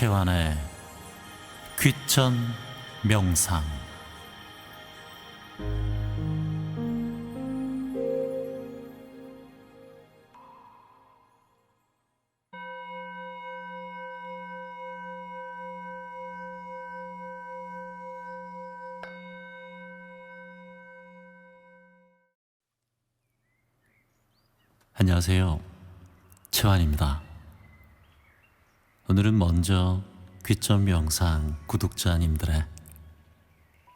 최완의 귀천 명상. 안녕하세요, 최완입니다. 오늘은 먼저 귀천 명상 구독자님들의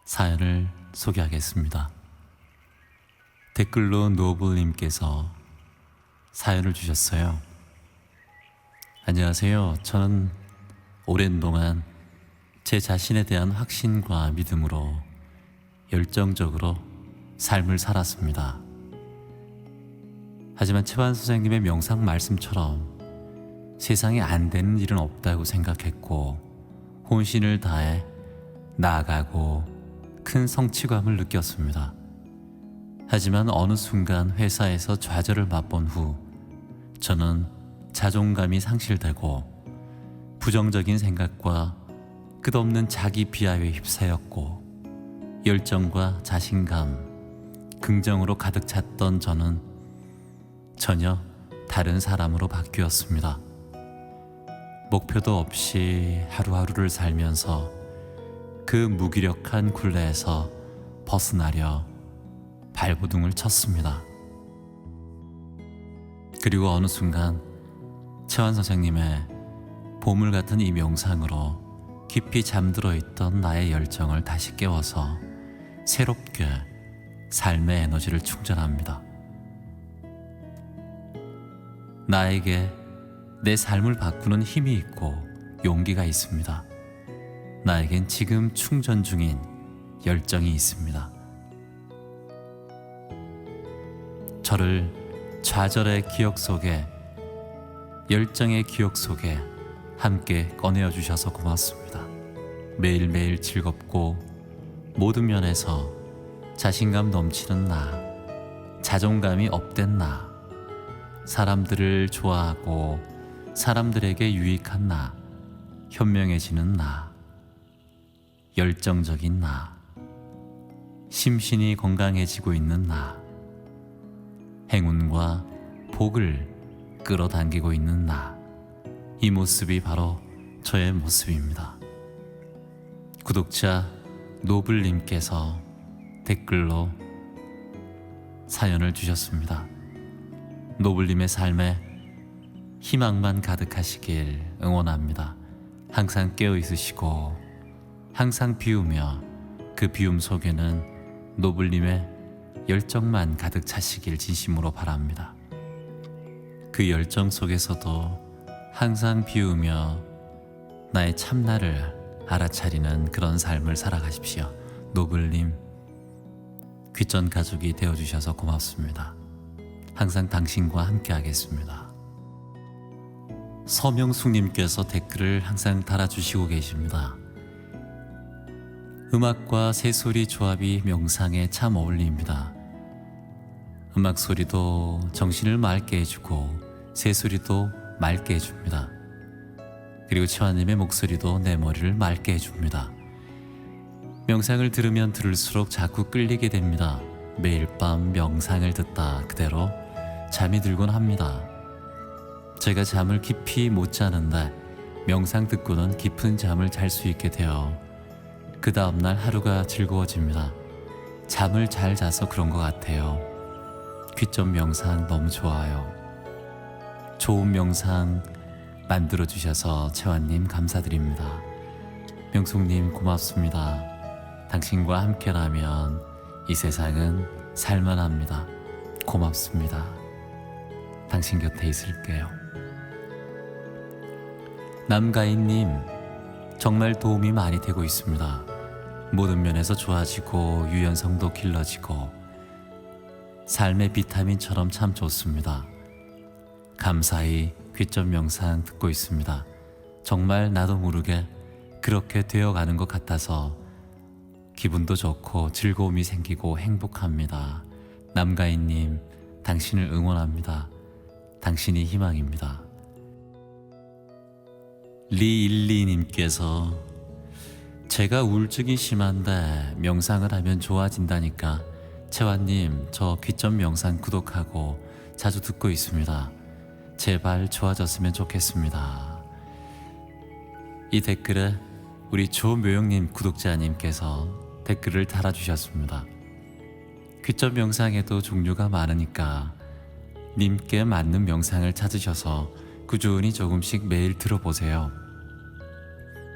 사연을 소개하겠습니다. 댓글로 노블님께서 사연을 주셨어요. 안녕하세요. 저는 오랜 동안 제 자신에 대한 확신과 믿음으로 열정적으로 삶을 살았습니다. 하지만 최완 선생님의 명상 말씀처럼 세상에 안 되는 일은 없다고 생각했고 혼신을 다해 나아가고 큰 성취감을 느꼈습니다. 하지만 어느 순간 회사에서 좌절을 맛본 후 저는 자존감이 상실되고 부정적인 생각과 끝없는 자기 비하에 휩싸였고 열정과 자신감, 긍정으로 가득 찼던 저는 전혀 다른 사람으로 바뀌었습니다. 목표도 없이 하루하루를 살면서 그 무기력한 굴레에서 벗어나려 발버둥을 쳤습니다. 그리고 어느 순간 최완 선생님의 보물 같은 이 명상으로 깊이 잠들어 있던 나의 열정을 다시 깨워서 새롭게 삶의 에너지를 충전합니다. 나에게 내 삶을 바꾸는 힘이 있고 용기가 있습니다. 나에겐 지금 충전 중인 열정이 있습니다. 저를 좌절의 기억 속에, 열정의 기억 속에 함께 꺼내어 주셔서 고맙습니다. 매일매일 즐겁고 모든 면에서 자신감 넘치는 나, 자존감이 업된 나, 사람들을 좋아하고 사람들에게 유익한 나, 현명해지는 나, 열정적인 나, 심신이 건강해지고 있는 나, 행운과 복을 끌어당기고 있는 나, 이 모습이 바로 저의 모습입니다. 구독자 노블님께서 댓글로 사연을 주셨습니다. 노블님의 삶에 희망만 가득하시길 응원합니다. 항상 깨어 있으시고 항상 비우며 그 비움 속에는 노블님의 열정만 가득 차시길 진심으로 바랍니다. 그 열정 속에서도 항상 비우며 나의 참나를 알아차리는 그런 삶을 살아가십시오. 노블님, 귀천 가족이 되어주셔서 고맙습니다. 항상 당신과 함께 하겠습니다. 서명숙님께서 댓글을 항상 달아주시고 계십니다. 음악과 새소리 조합이 명상에 참 어울립니다. 음악 소리도 정신을 맑게 해주고 새소리도 맑게 해줍니다. 그리고 최완님의 목소리도 내 머리를 맑게 해줍니다. 명상을 들으면 들을수록 자꾸 끌리게 됩니다. 매일 밤 명상을 듣다 그대로 잠이 들곤 합니다. 제가 잠을 깊이 못 자는데 명상 듣고는 깊은 잠을 잘 수 있게 되어 그 다음날 하루가 즐거워집니다. 잠을 잘 자서 그런 것 같아요. 귀천 명상 너무 좋아요. 좋은 명상 만들어주셔서 최완님 감사드립니다. 명숙님 고맙습니다. 당신과 함께라면 이 세상은 살만합니다. 고맙습니다. 당신 곁에 있을게요. 남가인님, 정말 도움이 많이 되고 있습니다. 모든 면에서 좋아지고 유연성도 길러지고 삶의 비타민처럼 참 좋습니다. 감사히 귀천 명상 듣고 있습니다. 정말 나도 모르게 그렇게 되어가는 것 같아서 기분도 좋고 즐거움이 생기고 행복합니다. 남가인님, 당신을 응원합니다. 당신이 희망입니다. 리일리님께서 제가 우울증이 심한데 명상을 하면 좋아진다니까 채환님 저 귀점 명상 구독하고 자주 듣고 있습니다. 제발 좋아졌으면 좋겠습니다. 이 댓글에 우리 조묘영님 구독자님께서 댓글을 달아주셨습니다. 귀점 명상에도 종류가 많으니까 님께 맞는 명상을 찾으셔서 꾸준히 조금씩 매일 들어보세요.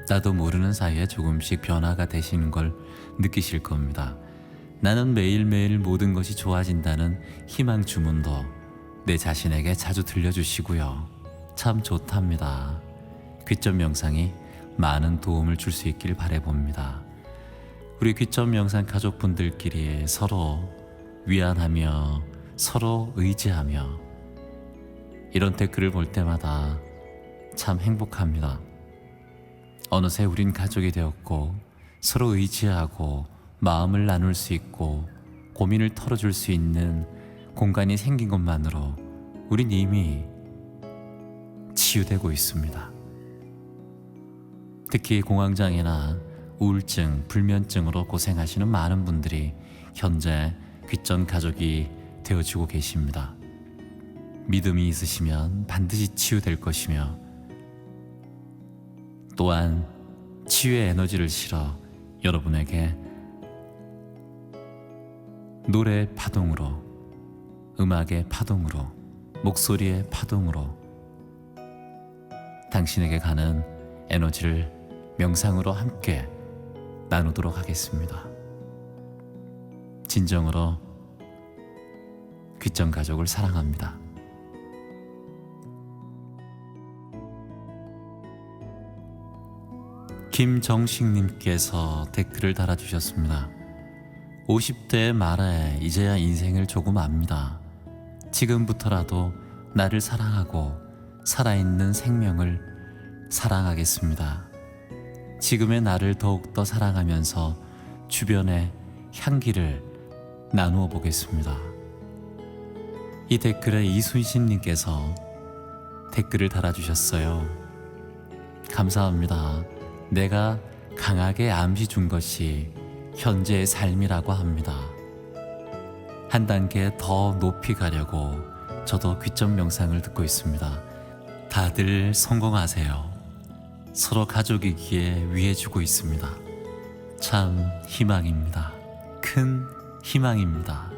나도 모르는 사이에 조금씩 변화가 되시는 걸 느끼실 겁니다. 나는 매일매일 모든 것이 좋아진다는 희망 주문도 내 자신에게 자주 들려주시고요. 참 좋답니다. 귀점 명상이 많은 도움을 줄 수 있길 바라봅니다. 우리 귀점 명상 가족분들끼리 서로 위안하며 서로 의지하며 이런 댓글을 볼 때마다 참 행복합니다. 어느새 우린 가족이 되었고 서로 의지하고 마음을 나눌 수 있고 고민을 털어줄 수 있는 공간이 생긴 것만으로 우린 이미 치유되고 있습니다. 특히 공황장애나 우울증, 불면증으로 고생하시는 많은 분들이 현재 귀점 가족이 되어주고 계십니다. 믿음이 있으시면 반드시 치유될 것이며 또한 치유의 에너지를 실어 여러분에게 노래의 파동으로, 음악의 파동으로, 목소리의 파동으로 당신에게 가는 에너지를 명상으로 함께 나누도록 하겠습니다. 진정으로 귀점 가족을 사랑합니다. 김정식님께서 댓글을 달아주셨습니다. 50대 말에 이제야 인생을 조금 압니다. 지금부터라도 나를 사랑하고 살아있는 생명을 사랑하겠습니다. 지금의 나를 더욱더 사랑하면서 주변의 향기를 나누어 보겠습니다. 이 댓글에 이순신님께서 댓글을 달아주셨어요. 감사합니다. 내가 강하게 암시 준 것이 현재의 삶이라고 합니다. 한 단계 더 높이 가려고 저도 귀점 명상을 듣고 있습니다. 다들 성공하세요. 서로 가족이기에 위해주고 있습니다. 참 희망입니다. 큰 희망입니다.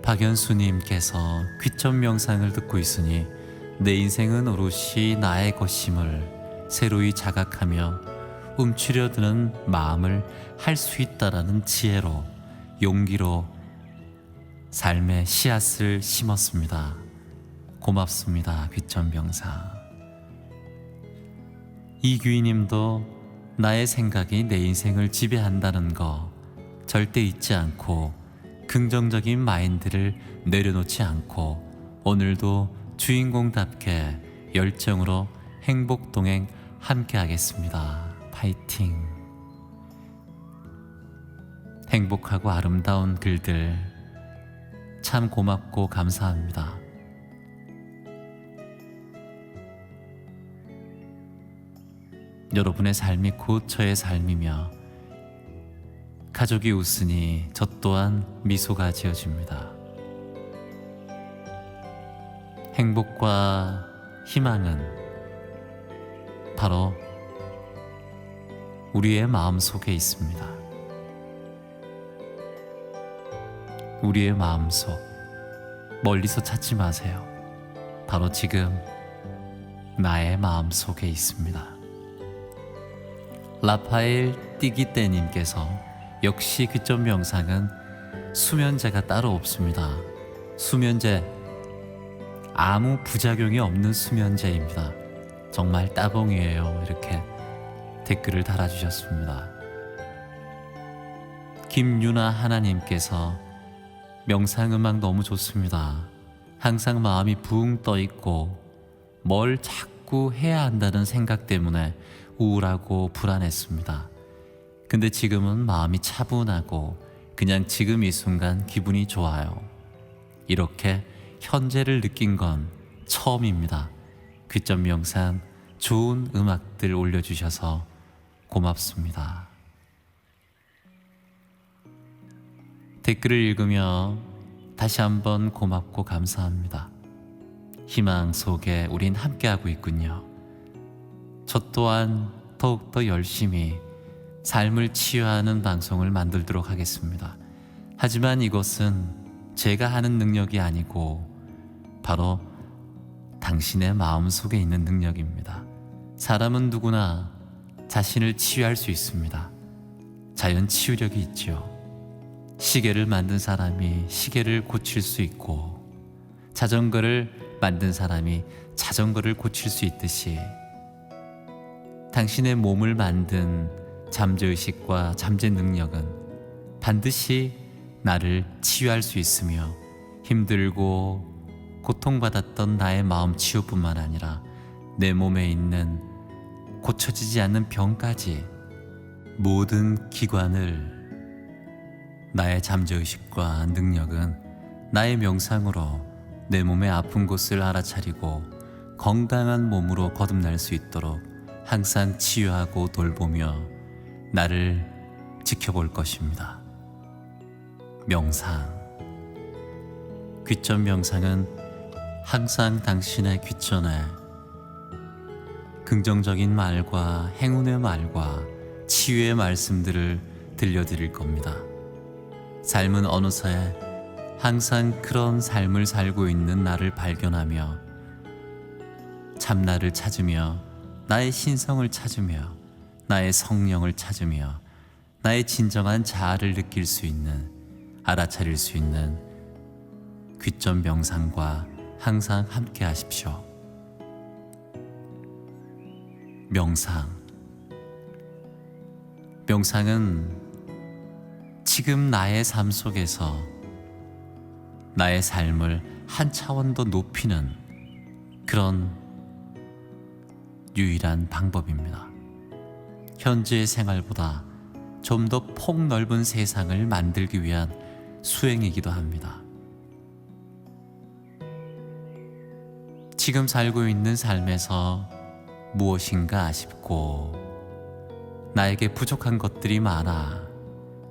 박연수님께서 귀점 명상을 듣고 있으니 내 인생은 오롯이 나의 것임을 새로이 자각하며 움츠려드는 마음을 할 수 있다라는 지혜로 용기로 삶의 씨앗을 심었습니다. 고맙습니다. 귀점 명상. 이규희님도 나의 생각이 내 인생을 지배한다는 거 절대 잊지 않고 긍정적인 마인드를 내려놓지 않고 오늘도 주인공답게 열정으로 행복 동행 함께 하겠습니다. 파이팅. 행복하고 아름다운 글들 참 고맙고 감사합니다. 여러분의 삶이 곧 저의 삶이며 가족이 웃으니 저 또한 미소가 지어집니다. 행복과 희망은 바로 우리의 마음 속에 있습니다. 우리의 마음속 멀리서 찾지 마세요. 바로 지금 나의 마음 속에 있습니다. 라파엘 띠기떼님께서 역시 귀점 명상은 수면제가 따로 없습니다. 수면제 아무 부작용이 없는 수면제입니다. 정말 따봉이에요. 이렇게 댓글을 달아주셨습니다. 김유나 하나님께서 명상음악 너무 좋습니다. 항상 마음이 붕 떠있고 뭘 자꾸 해야 한다는 생각 때문에 우울하고 불안했습니다. 근데 지금은 마음이 차분하고 그냥 지금 이 순간 기분이 좋아요. 이렇게 현재를 느낀 건 처음입니다. 귀점 명상 좋은 음악들 올려주셔서 고맙습니다. 댓글을 읽으며 다시 한번 고맙고 감사합니다. 희망 속에 우린 함께하고 있군요. 저 또한 더욱더 열심히 삶을 치유하는 방송을 만들도록 하겠습니다. 하지만 이것은 제가 하는 능력이 아니고 바로 당신의 마음속에 있는 능력입니다. 사람은 누구나 자신을 치유할 수 있습니다. 자연 치유력이 있죠. 시계를 만든 사람이 시계를 고칠 수 있고 자전거를 만든 사람이 자전거를 고칠 수 있듯이 당신의 몸을 만든 잠재의식과 잠재 능력은 반드시 나를 치유할 수 있으며 힘들고 고통받았던 나의 마음 치유뿐만 아니라 내 몸에 있는 고쳐지지 않는 병까지 모든 기관을 나의 잠재의식과 능력은 나의 명상으로 내 몸의 아픈 곳을 알아차리고 건강한 몸으로 거듭날 수 있도록 항상 치유하고 돌보며 나를 지켜볼 것입니다. 명상. 귀점 명상은 항상 당신의 귀전에 긍정적인 말과 행운의 말과 치유의 말씀들을 들려드릴 겁니다. 삶은 어느새 항상 그런 삶을 살고 있는 나를 발견하며 참나를 찾으며 나의 신성을 찾으며 나의 성령을 찾으며 나의 진정한 자아를 느낄 수 있는, 알아차릴 수 있는 귀점 명상과 항상 함께 하십시오. 명상은 지금 나의 삶 속에서 나의 삶을 한 차원 더 높이는 그런 유일한 방법입니다. 현재의 생활보다 좀 더 폭넓은 세상을 만들기 위한 수행이기도 합니다. 지금 살고 있는 삶에서 무엇인가 아쉽고 나에게 부족한 것들이 많아.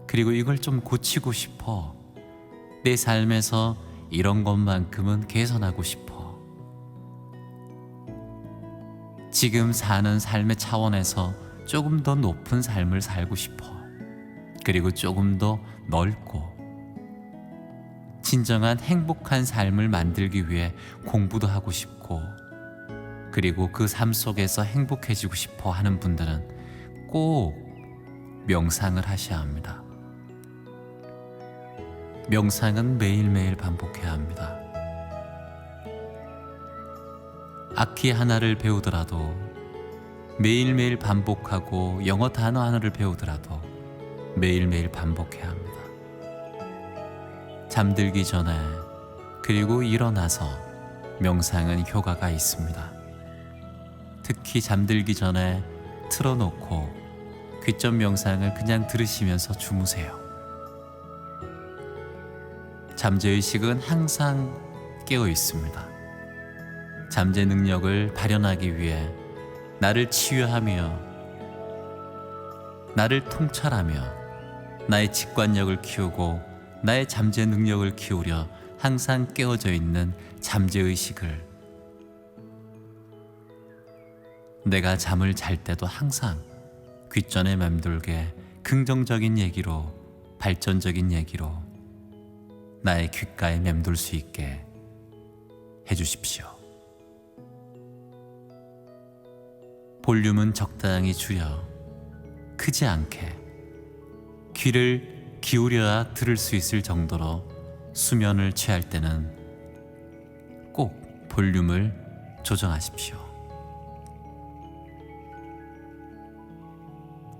그리고 이걸 좀 고치고 싶어. 내 삶에서 이런 것만큼은 개선하고 싶어. 지금 사는 삶의 차원에서 조금 더 높은 삶을 살고 싶어. 그리고 조금 더 넓고 진정한 행복한 삶을 만들기 위해 공부도 하고 싶고 그리고 그 삶 속에서 행복해지고 싶어 하는 분들은 꼭 명상을 하셔야 합니다. 명상은 매일매일 반복해야 합니다. 악기 하나를 배우더라도 매일매일 반복하고 영어 단어 하나를 배우더라도 매일매일 반복해야 합니다. 잠들기 전에 그리고 일어나서 명상은 효과가 있습니다. 특히 잠들기 전에 틀어놓고 귀점 명상을 그냥 들으시면서 주무세요. 잠재의식은 항상 깨어 있습니다. 잠재 능력을 발현하기 위해 나를 치유하며 나를 통찰하며 나의 직관력을 키우고 나의 잠재 능력을 키우려 항상 깨어져 있는 잠재의식을 내가 잠을 잘 때도 항상 귓전에 맴돌게 긍정적인 얘기로 발전적인 얘기로 나의 귓가에 맴돌 수 있게 해주십시오. 볼륨은 적당히 줄여 크지 않게 귀를 기울여야 들을 수 있을 정도로 수면을 취할 때는 꼭 볼륨을 조정하십시오.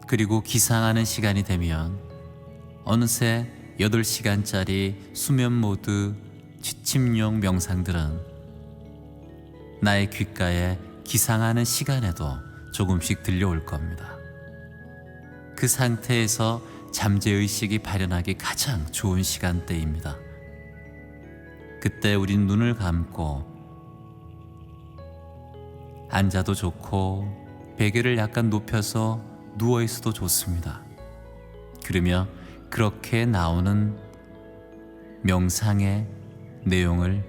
그리고 기상하는 시간이 되면 어느새 8시간짜리 수면 모드 취침용 명상들은 나의 귓가에 기상하는 시간에도 조금씩 들려올 겁니다. 그 상태에서 잠재의식이 발현하기 가장 좋은 시간대입니다. 그때 우린 눈을 감고 앉아도 좋고 베개를 약간 높여서 누워 있어도 좋습니다. 그러며 그렇게 나오는 명상의 내용을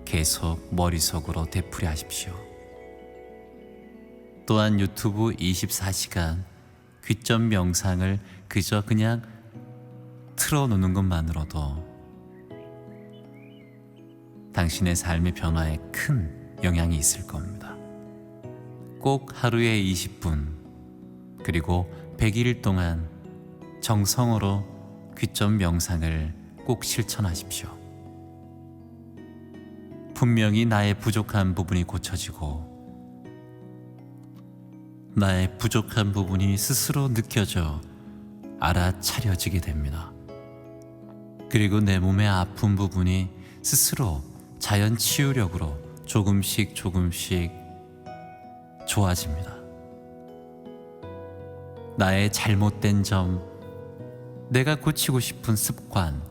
계속 머릿속으로 되풀이 하십시오. 또한 유튜브 24시간 귀점 명상을 그저 그냥 틀어놓는 것만으로도 당신의 삶의 변화에 큰 영향이 있을 겁니다. 꼭 하루에 20분 그리고 100일 동안 정성으로 귀점 명상을 꼭 실천하십시오. 분명히 나의 부족한 부분이 고쳐지고 나의 부족한 부분이 스스로 느껴져 알아차려지게 됩니다. 그리고 내 몸의 아픈 부분이 스스로 자연 치유력으로 조금씩 좋아집니다. 나의 잘못된 점, 내가 고치고 싶은 습관,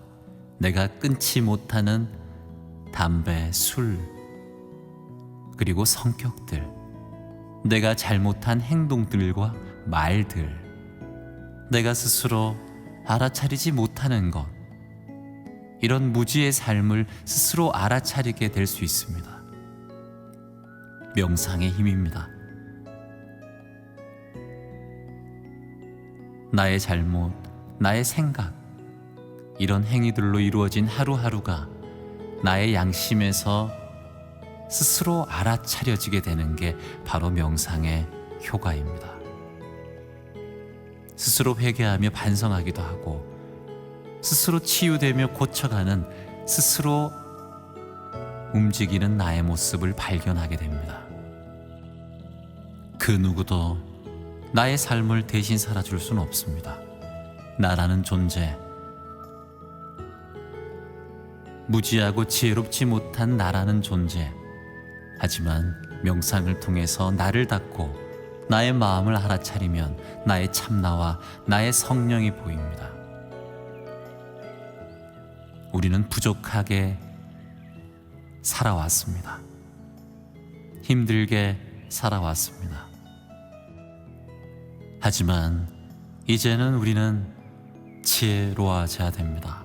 내가 끊지 못하는 담배, 술, 그리고 성격들, 내가 잘못한 행동들과 말들, 내가 스스로 알아차리지 못하는 것, 이런 무지의 삶을 스스로 알아차리게 될 수 있습니다. 명상의 힘입니다. 나의 잘못, 나의 생각, 이런 행위들로 이루어진 하루하루가 나의 양심에서 스스로 알아차려지게 되는 게 바로 명상의 효과입니다. 스스로 회개하며 반성하기도 하고 스스로 치유되며 고쳐가는, 스스로 움직이는 나의 모습을 발견하게 됩니다. 그 누구도 나의 삶을 대신 살아줄 수는 없습니다. 나라는 존재, 무지하고 지혜롭지 못한 나라는 존재, 하지만 명상을 통해서 나를 닫고 나의 마음을 알아차리면 나의 참나와 나의 성령이 보입니다. 우리는 부족하게 살아왔습니다. 힘들게 살아왔습니다. 하지만 이제는 우리는 지혜로워져야 됩니다.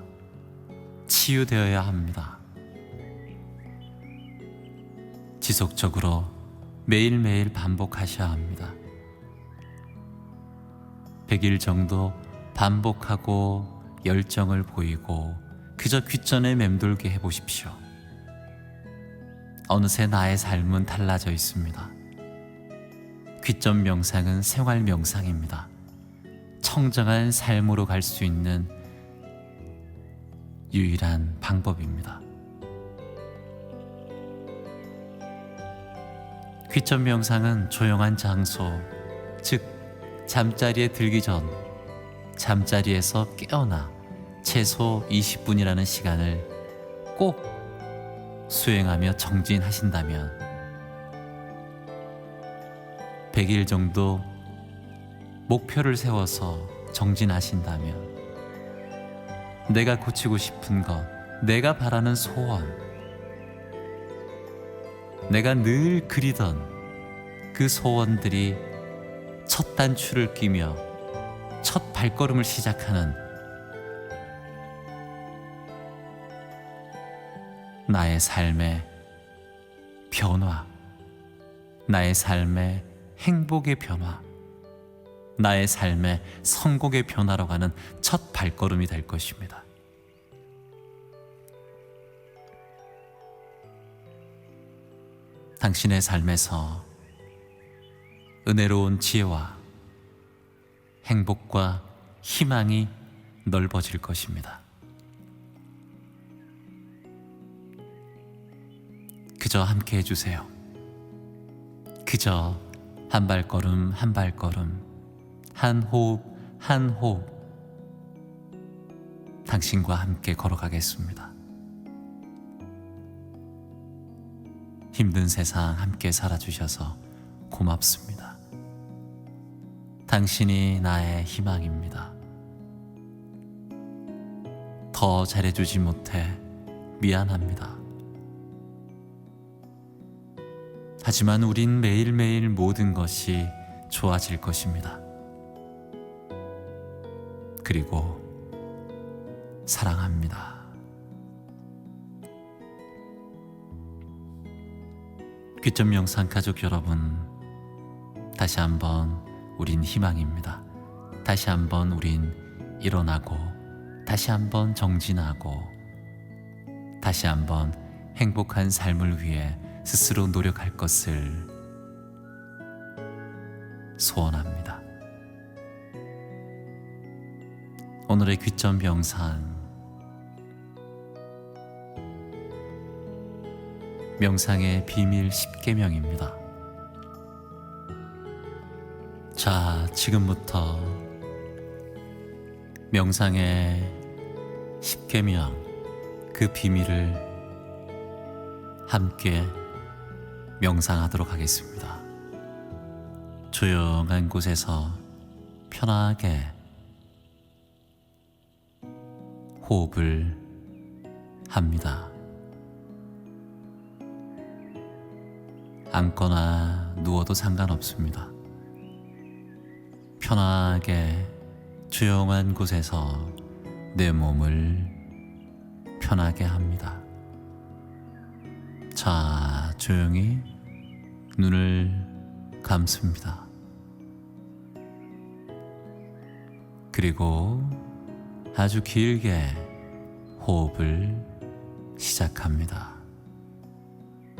치유되어야 합니다. 지속적으로 매일매일 반복하셔야 합니다. 100일 정도 반복하고 열정을 보이고 그저 귓전에 맴돌게 해보십시오. 어느새 나의 삶은 달라져 있습니다. 귓전 명상은 생활 명상입니다. 청정한 삶으로 갈 수 있는 유일한 방법입니다. 귓전 명상은 조용한 장소, 즉 잠자리에 들기 전 잠자리에서 깨어나 최소 20분이라는 시간을 꼭 수행하며 정진하신다면 100일 정도 목표를 세워서 정진하신다면 내가 고치고 싶은 것, 내가 바라는 소원, 내가 늘 그리던 그 소원들이 첫 단추를 끼며 첫 발걸음을 시작하는 나의 삶의 변화, 나의 삶의 행복의 변화, 나의 삶의 성공의 변화로 가는 첫 발걸음이 될 것입니다. 당신의 삶에서 은혜로운 지혜와 행복과 희망이 넓어질 것입니다. 그저 함께 해주세요. 그저 한 발걸음 한 발걸음, 한 호흡 한 호흡 당신과 함께 걸어가겠습니다. 힘든 세상 함께 살아주셔서 고맙습니다. 당신이 나의 희망입니다. 더 잘해주지 못해 미안합니다. 하지만 우린 매일매일 모든 것이 좋아질 것입니다. 그리고 사랑합니다. 귀점 명상 가족 여러분, 다시 한번 우린 희망입니다. 다시 한번 우린 일어나고, 다시 한번 정진하고, 다시 한번 행복한 삶을 위해 스스로 노력할 것을 소원합니다. 오늘의 귀점 명상, 명상의 비밀 10계명입니다. 자, 지금부터 명상의 10계명, 그 비밀을 함께 명상하도록 하겠습니다. 조용한 곳에서 편하게 호흡을 합니다. 앉거나 누워도 상관없습니다. 편하게 조용한 곳에서 내 몸을 편하게 합니다. 자, 조용히 눈을 감습니다. 그리고 아주 길게 호흡을 시작합니다.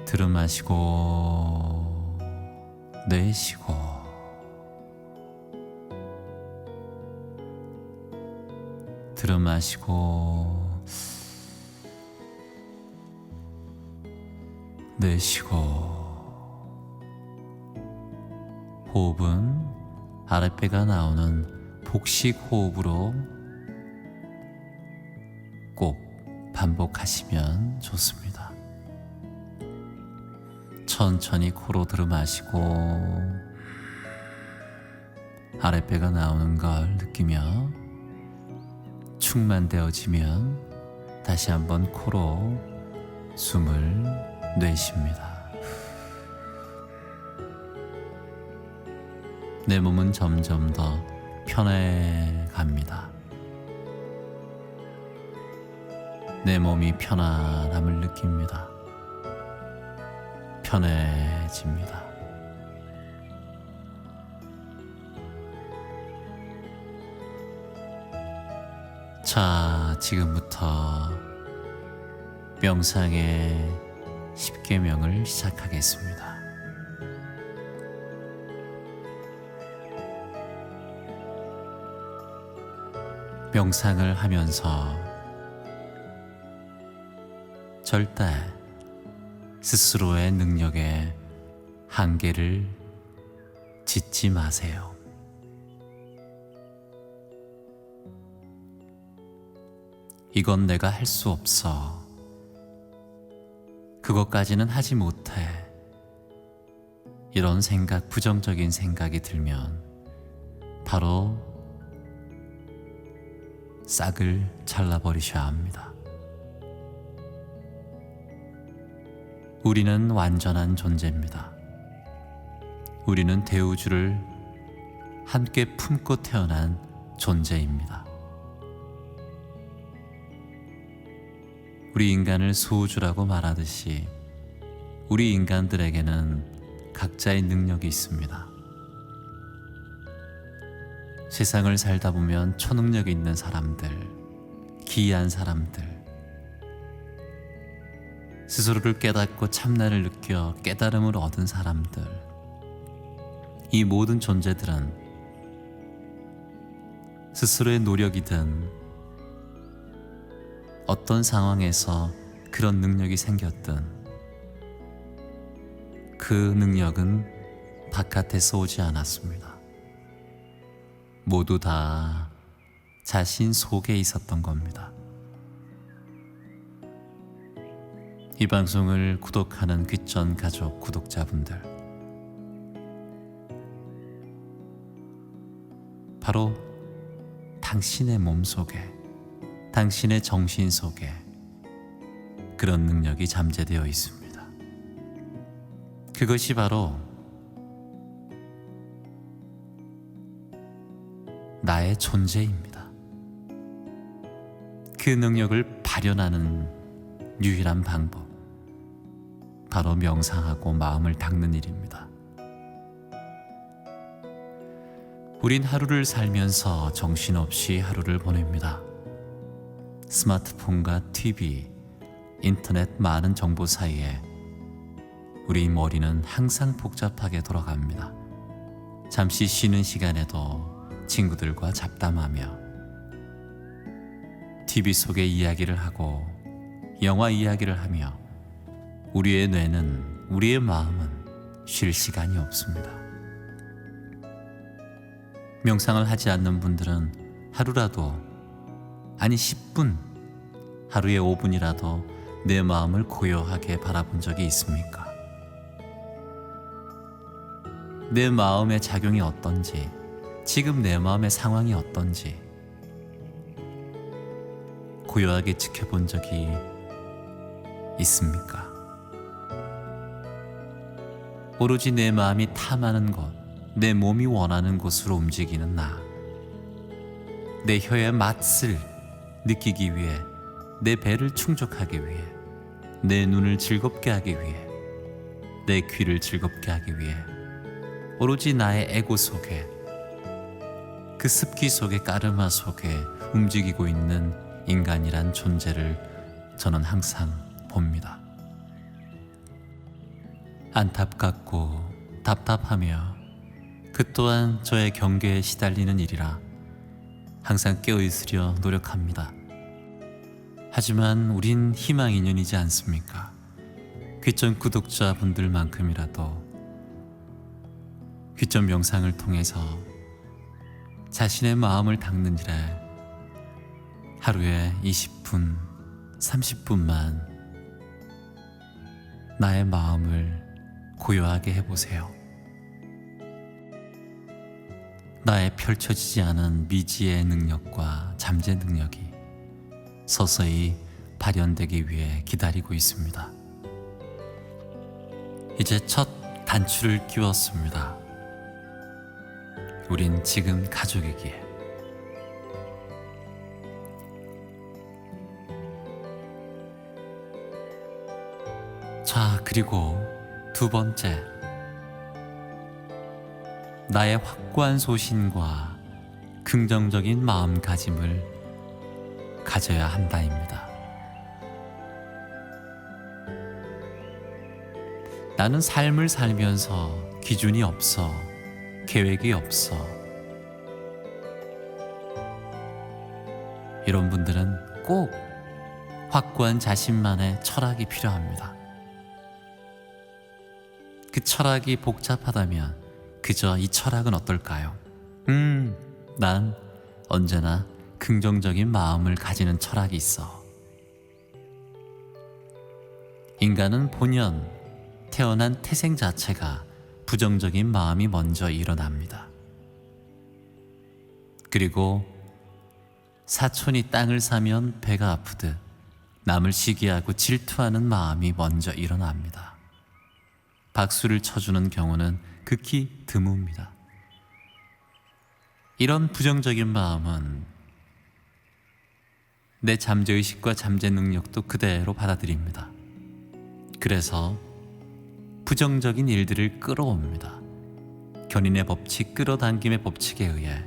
들이마시고 내쉬고, 들이마시고 내쉬고. 호흡은 아랫배가 나오는 복식 호흡으로 꼭 반복하시면 좋습니다. 천천히 코로 들이마시고 아랫배가 나오는 걸 느끼며 충만되어지면 다시 한번 코로 숨을 내쉽니다. 내 몸은 점점 더 편해갑니다. 내 몸이 편안함을 느낍니다. 편해집니다. 자, 지금부터 명상의 10계명을 시작하겠습니다. 명상을 하면서 절대 스스로의 능력에 한계를 짓지 마세요. 이건 내가 할 수 없어. 그것까지는 하지 못해. 이런 생각, 부정적인 생각이 들면 바로 싹을 잘라버리셔야 합니다. 우리는 완전한 존재입니다. 우리는 대우주를 함께 품고 태어난 존재입니다. 우리 인간을 소우주라고 말하듯이 우리 인간들에게는 각자의 능력이 있습니다. 세상을 살다 보면 초능력이 있는 사람들, 기이한 사람들, 스스로를 깨닫고 참나를 느껴 깨달음을 얻은 사람들, 이 모든 존재들은 스스로의 노력이든 어떤 상황에서 그런 능력이 생겼든 그 능력은 바깥에서 오지 않았습니다. 모두 다 자신 속에 있었던 겁니다. 이 방송을 구독하는 귀전 가족 구독자분들, 바로 당신의 몸속에, 당신의 정신 속에 그런 능력이 잠재되어 있습니다. 그것이 바로 나의 존재입니다. 그 능력을 발현하는 유일한 방법, 바로 명상하고 마음을 닦는 일입니다. 우린 하루를 살면서 정신없이 하루를 보냅니다. 스마트폰과 TV, 인터넷 많은 정보 사이에 우리 머리는 항상 복잡하게 돌아갑니다. 잠시 쉬는 시간에도 친구들과 잡담하며 TV 속의 이야기를 하고 영화 이야기를 하며 우리의 뇌는, 우리의 마음은 쉴 시간이 없습니다. 명상을 하지 않는 분들은 하루라도, 아니 10분, 하루에 5분이라도 내 마음을 고요하게 바라본 적이 있습니까? 내 마음의 작용이 어떤지, 지금 내 마음의 상황이 어떤지 고요하게 지켜본 적이 있습니까? 오로지 내 마음이 탐하는 곳, 내 몸이 원하는 곳으로 움직이는 나, 내 혀의 맛을 느끼기 위해, 내 배를 충족하기 위해, 내 눈을 즐겁게 하기 위해, 내 귀를 즐겁게 하기 위해 오로지 나의 에고 속에, 그 습기 속에, 까르마 속에 움직이고 있는 인간이란 존재를 저는 항상 봅니다. 안타깝고 답답하며 그 또한 저의 경계에 시달리는 일이라 항상 깨어있으려 노력합니다. 하지만 우린 희망 인연이지 않습니까? 귀점 구독자분들만큼이라도 귀점 명상을 통해서 자신의 마음을 닦는 일에 하루에 20분, 30분만 나의 마음을 고요하게 해보세요. 나의 펼쳐지지 않은 미지의 능력과 잠재 능력이 서서히 발현되기 위해 기다리고 있습니다. 이제 첫 단추를 끼웠습니다. 우린 지금 가족이기에. 자, 그리고 두 번째, 나의 확고한 소신과 긍정적인 마음가짐을 가져야 한다입니다. 나는 삶을 살면서 기준이 없어, 계획이 없어. 이런 분들은 꼭 확고한 자신만의 철학이 필요합니다. 그 철학이 복잡하다면 그저 이 철학은 어떨까요? 난 언제나 긍정적인 마음을 가지는 철학이 있어. 인간은 본연 태어난 태생 자체가 부정적인 마음이 먼저 일어납니다. 그리고 사촌이 땅을 사면 배가 아프듯 남을 시기하고 질투하는 마음이 먼저 일어납니다. 박수를 쳐주는 경우는 극히 드뭅니다. 이런 부정적인 마음은 내 잠재의식과 잠재 능력도 그대로 받아들입니다. 그래서 부정적인 일들을 끌어옵니다. 견인의 법칙, 끌어당김의 법칙에 의해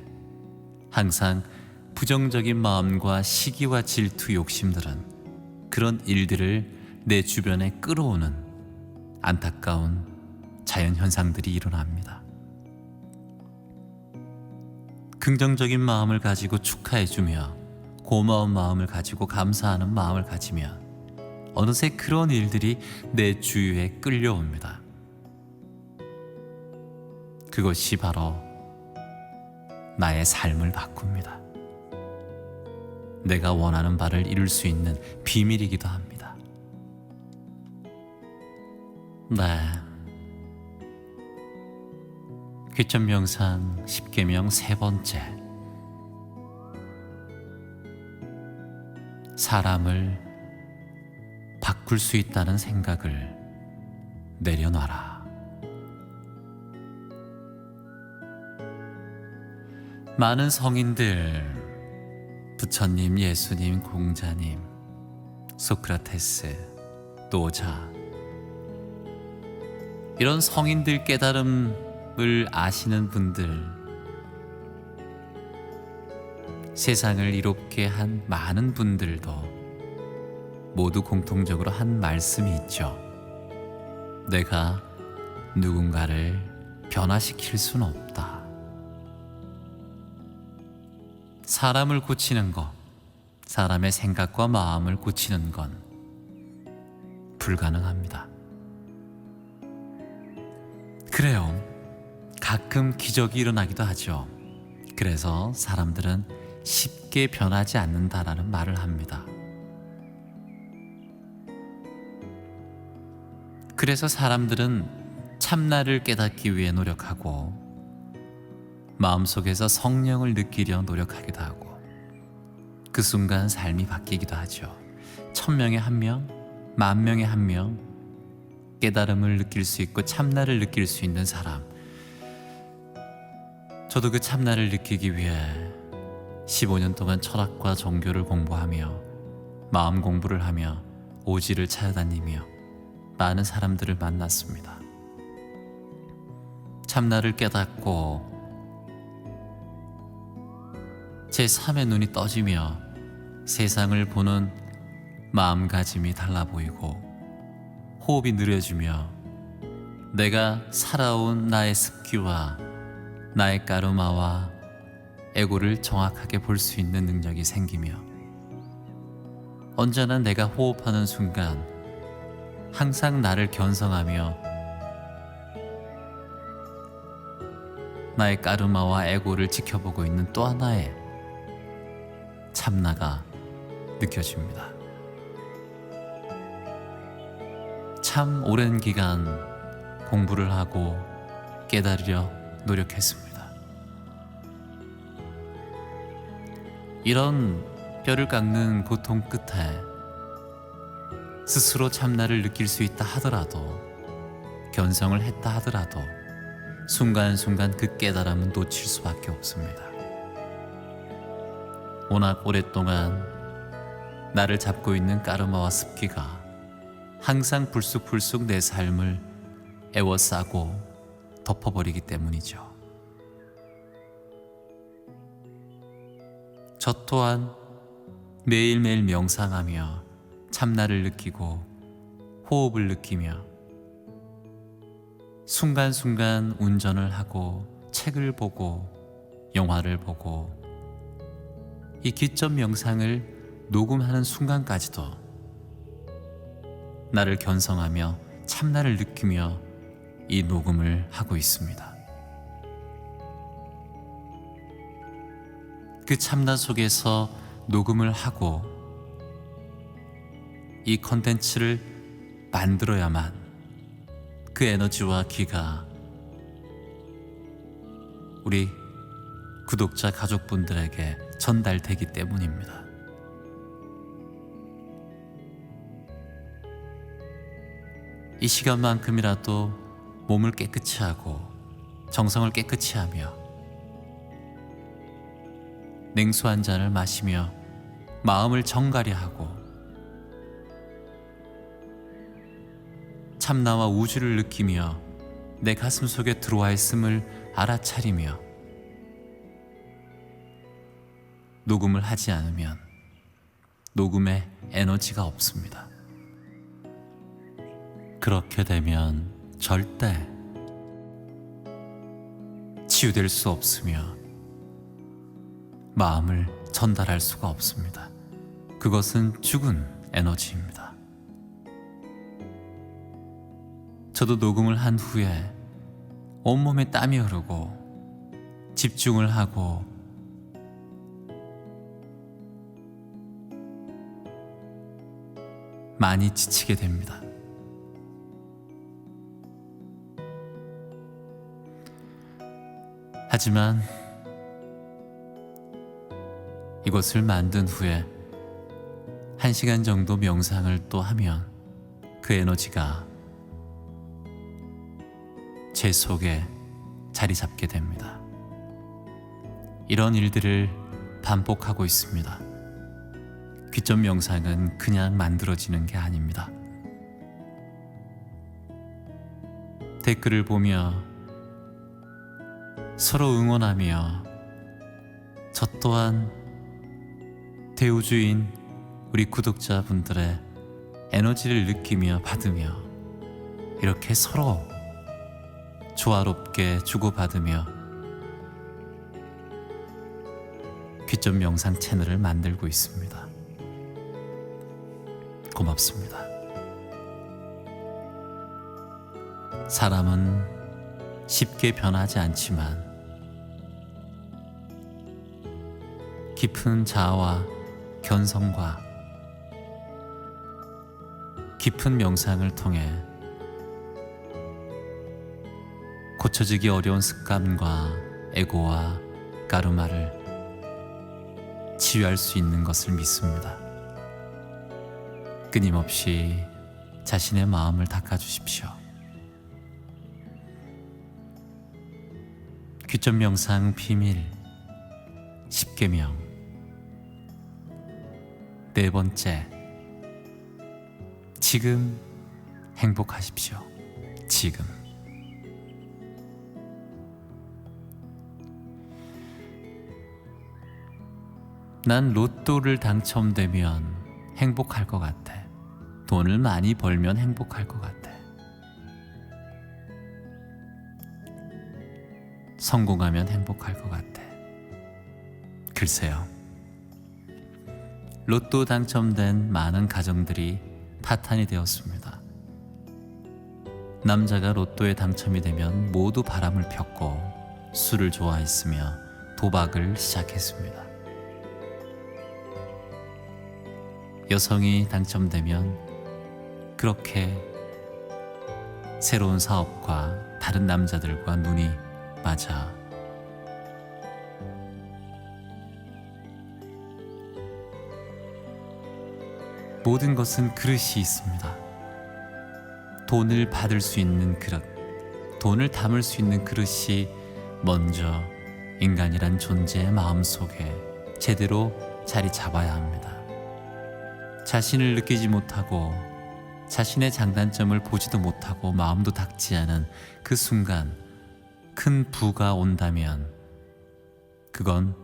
항상 부정적인 마음과 시기와 질투, 욕심들은 그런 일들을 내 주변에 끌어오는 안타까운 자연현상들이 일어납니다. 긍정적인 마음을 가지고 축하해주며 고마운 마음을 가지고 감사하는 마음을 가지면 어느새 그런 일들이 내 주위에 끌려옵니다. 그것이 바로 나의 삶을 바꿉니다. 내가 원하는 바를 이룰 수 있는 비밀이기도 합니다. 네. 귀점 명상 10계명 세 번째. 사람을 바꿀 수 있다는 생각을 내려놔라. 많은 성인들, 부처님, 예수님, 공자님, 소크라테스, 노자, 이런 성인들 깨달음을 아시는 분들, 세상을 이롭게 한 많은 분들도 모두 공통적으로 한 말씀이 있죠. 내가 누군가를 변화시킬 수는 없다. 사람을 고치는 것, 사람의 생각과 마음을 고치는 건 불가능합니다. 그래요. 가끔 기적이 일어나기도 하죠. 그래서 사람들은 쉽게 변하지 않는다라는 말을 합니다. 그래서 사람들은 참나를 깨닫기 위해 노력하고 마음속에서 성령을 느끼려 노력하기도 하고 그 순간 삶이 바뀌기도 하죠. 1000명에 1명, 10,000명에 1명 깨달음을 느낄 수 있고 참나를 느낄 수 있는 사람, 저도 그 참나를 느끼기 위해 15년 동안 철학과 종교를 공부하며 마음 공부를 하며 오지를 찾아다니며 많은 사람들을 만났습니다. 참나를 깨닫고 제 3의 눈이 떠지며 세상을 보는 마음가짐이 달라 보이고 호흡이 느려지며 내가 살아온 나의 습기와 나의 까르마와 에고를 정확하게 볼 수 있는 능력이 생기며 언제나 내가 호흡하는 순간 항상 나를 견성하며 나의 까르마와 에고를 지켜보고 있는 또 하나의 참나가 느껴집니다. 참 오랜 기간 공부를 하고 깨달으려 노력했습니다. 이런 뼈를 깎는 고통 끝에 스스로 참나를 느낄 수 있다 하더라도, 견성을 했다 하더라도 순간순간 그 깨달음은 놓칠 수밖에 없습니다. 워낙 오랫동안 나를 잡고 있는 까르마와 습기가 항상 불쑥불쑥 내 삶을 애워싸고 덮어버리기 때문이죠. 저 또한 매일매일 명상하며 참나를 느끼고 호흡을 느끼며 순간순간 운전을 하고 책을 보고 영화를 보고 이 기점 명상을 녹음하는 순간까지도 나를 견성하며 참나를 느끼며 이 녹음을 하고 있습니다. 그 참나 속에서 녹음을 하고 이 컨텐츠를 만들어야만 그 에너지와 기가 우리 구독자 가족분들에게 전달되기 때문입니다. 이 시간만큼이라도 몸을 깨끗이 하고 정성을 깨끗이 하며 냉수 한 잔을 마시며 마음을 정갈히 하고 참나와 우주를 느끼며 내 가슴 속에 들어와 있음을 알아차리며 녹음을 하지 않으면 녹음에 에너지가 없습니다. 그렇게 되면 절대 치유될 수 없으며 마음을 전달할 수가 없습니다. 그것은 죽은 에너지입니다. 저도 녹음을 한 후에 온몸에 땀이 흐르고 집중을 하고 많이 지치게 됩니다. 하지만 이것을 만든 후에 1시간 정도 명상을 또 하면 그 에너지가 제 속에 자리 잡게 됩니다. 이런 일들을 반복하고 있습니다. 귀점 명상은 그냥 만들어지는 게 아닙니다. 댓글을 보며 서로 응원하며 저 또한 대우주인 우리 구독자분들의 에너지를 느끼며 받으며 이렇게 서로 조화롭게 주고받으며 귀점 명상 채널을 만들고 있습니다. 고맙습니다. 사람은 쉽게 변하지 않지만 깊은 자아와 견성과 깊은 명상을 통해 고쳐지기 어려운 습관과 에고와 까르마를 치유할 수 있는 것을 믿습니다. 끊임없이 자신의 마음을 닦아주십시오. 귀점 명상 비밀 10계명 네 번째, 지금 행복하십시오. 지금. 난 로또를 당첨되면 행복할 것 같아. 돈을 많이 벌면 행복할 것 같아. 성공하면 행복할 것 같아. 글쎄요. 로또 당첨된 많은 가정들이 파탄이 되었습니다. 남자가 로또에 당첨이 되면 모두 바람을 폈고 술을 좋아했으며 도박을 시작했습니다. 여성이 당첨되면 그렇게 새로운 사업과 다른 남자들과 눈이 맞아 모든 것은 그릇이 있습니다. 돈을 받을 수 있는 그릇, 돈을 담을 수 있는 그릇이 먼저 인간이란 존재의 마음속에 제대로 자리 잡아야 합니다. 자신을 느끼지 못하고 자신의 장단점을 보지도 못하고 마음도 닦지 않은 그 순간 큰 부가 온다면 그건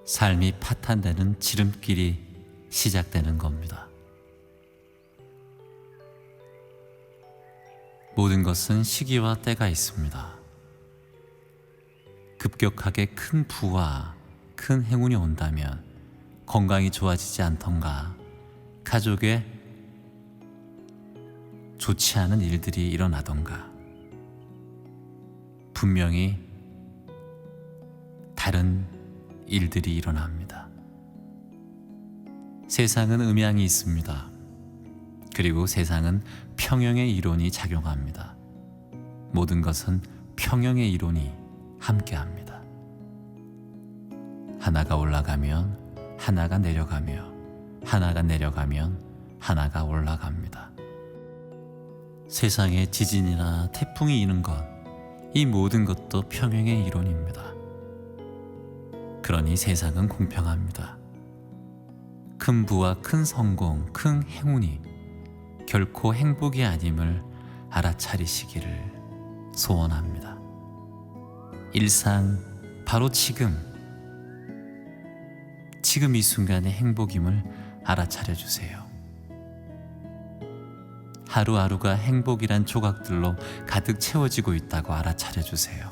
삶이 파탄되는 지름길이 시작되는 겁니다. 모든 것은 시기와 때가 있습니다. 급격하게 큰 부와 큰 행운이 온다면 건강이 좋아지지 않던가 가족에 좋지 않은 일들이 일어나던가 분명히 다른 일들이 일어납니다. 세상은 음양이 있습니다. 그리고 세상은 평형의 이론이 작용합니다. 모든 것은 평형의 이론이 함께합니다. 하나가 올라가면 하나가 내려가며 하나가 내려가면 하나가 올라갑니다. 세상에 지진이나 태풍이 있는 것, 이 모든 것도 평형의 이론입니다. 그러니 세상은 공평합니다. 큰 부와 큰 성공, 큰 행운이 결코 행복이 아님을 알아차리시기를 소원합니다. 일상 바로 지금 이 순간의 행복임을 알아차려 주세요. 하루하루가 행복이란 조각들로 가득 채워지고 있다고 알아차려 주세요.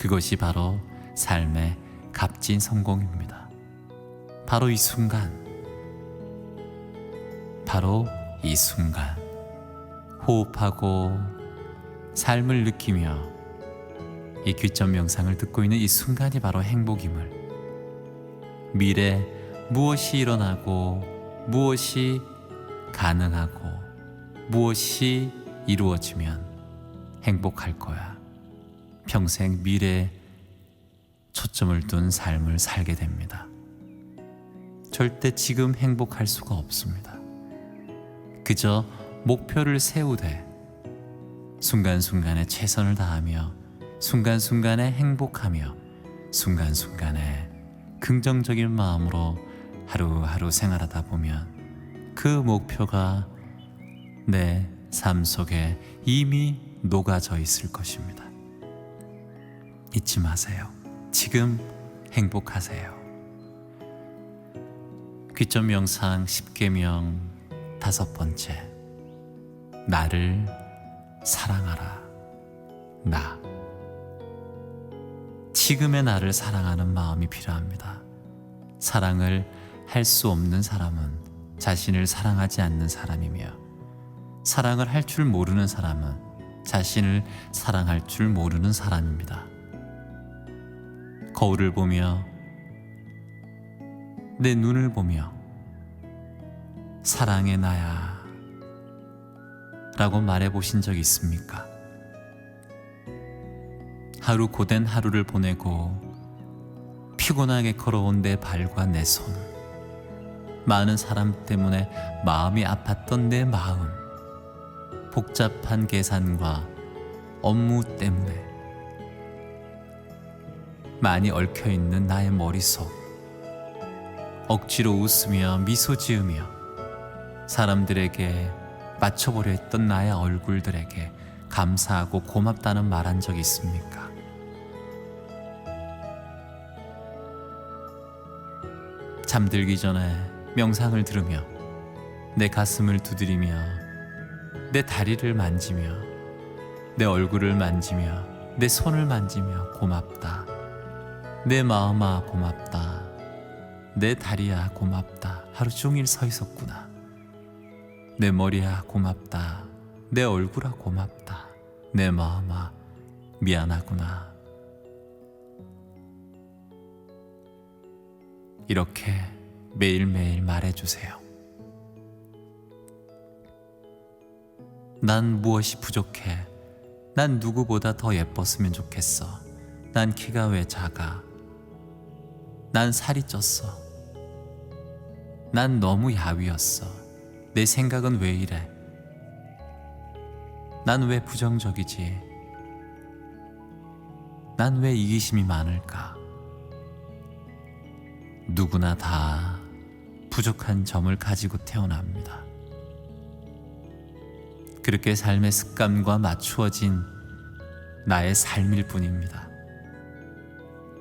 그것이 바로 삶의 값진 성공입니다. 바로 이 순간, 바로 이 순간 호흡하고 삶을 느끼며 이 귀점 명상을 듣고 있는 이 순간이 바로 행복임을, 미래 무엇이 일어나고 무엇이 가능하고 무엇이 이루어지면 행복할 거야. 평생 미래에 초점을 둔 삶을 살게 됩니다. 절대 지금 행복할 수가 없습니다. 그저 목표를 세우되 순간순간에 최선을 다하며 순간순간에 행복하며 순간순간에 긍정적인 마음으로 하루하루 생활하다 보면 그 목표가 내 삶 속에 이미 녹아져 있을 것입니다. 잊지 마세요. 지금 행복하세요. 귀점 명상 10계명 5번째. 나를 사랑하라. 나. 지금의 나를 사랑하는 마음이 필요합니다. 사랑을 할 수 없는 사람은 자신을 사랑하지 않는 사람이며, 사랑을 할 줄 모르는 사람은 자신을 사랑할 줄 모르는 사람입니다. 거울을 보며, 내 눈을 보며 사랑의 나야 라고 말해보신 적 있습니까? 하루 고된 하루를 보내고 피곤하게 걸어온 내 발과 내 손, 많은 사람 때문에 마음이 아팠던 내 마음, 복잡한 계산과 업무 때문에 많이 얽혀있는 나의 머릿속, 억지로 웃으며 미소 지으며 사람들에게 맞춰보려 했던 나의 얼굴들에게 감사하고 고맙다는 말한 적 있습니까? 잠들기 전에 명상을 들으며 내 가슴을 두드리며 내 다리를 만지며 내 얼굴을 만지며 내 손을 만지며 고맙다. 내 마음아 고맙다. 내 다리야 고맙다. 하루 종일 서 있었구나. 내 머리야 고맙다. 내 얼굴아 고맙다. 내 마음아 미안하구나. 이렇게 매일매일 말해주세요. 난 무엇이 부족해? 난 누구보다 더 예뻤으면 좋겠어. 난 키가 왜 작아? 난 살이 쪘어. 난 너무 야위었어. 내 생각은 왜 이래? 난 왜 부정적이지? 난 왜 이기심이 많을까? 누구나 다 부족한 점을 가지고 태어납니다. 그렇게 삶의 습관과 맞추어진 나의 삶일 뿐입니다.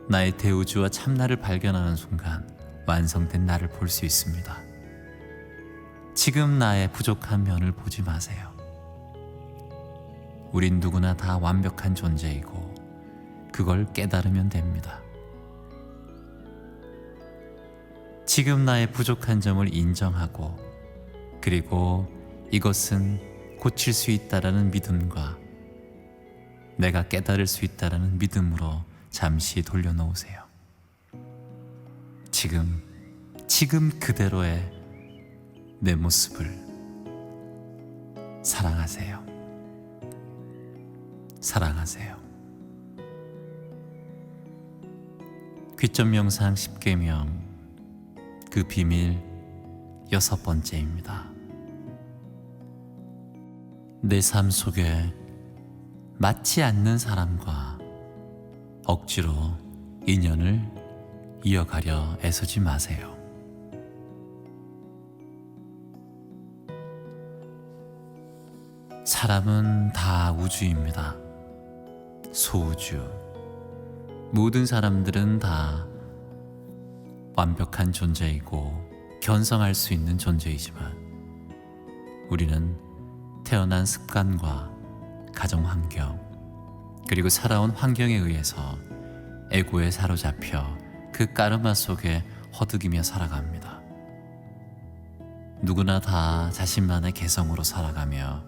나의 대우주와 참나를 발견하는 순간 완성된 나를 볼 수 있습니다. 지금 나의 부족한 면을 보지 마세요. 우린 누구나 다 완벽한 존재이고 그걸 깨달으면 됩니다. 지금 나의 부족한 점을 인정하고, 그리고 이것은 고칠 수 있다라는 믿음과 내가 깨달을 수 있다라는 믿음으로 잠시 돌려놓으세요. 지금 그대로의 내 모습을 사랑하세요. 사랑하세요. 귀점 명상 10계명 그 비밀 6번째입니다. 내 삶 속에 맞지 않는 사람과 억지로 인연을 이어가려 애쓰지 마세요. 사람은 다 우주입니다. 소우주. 모든 사람들은 다 완벽한 존재이고 견성할 수 있는 존재이지만 우리는 태어난 습관과 가정 환경, 그리고 살아온 환경에 의해서 에고에 사로잡혀 그 까르마 속에 허덕이며 살아갑니다. 누구나 다 자신만의 개성으로 살아가며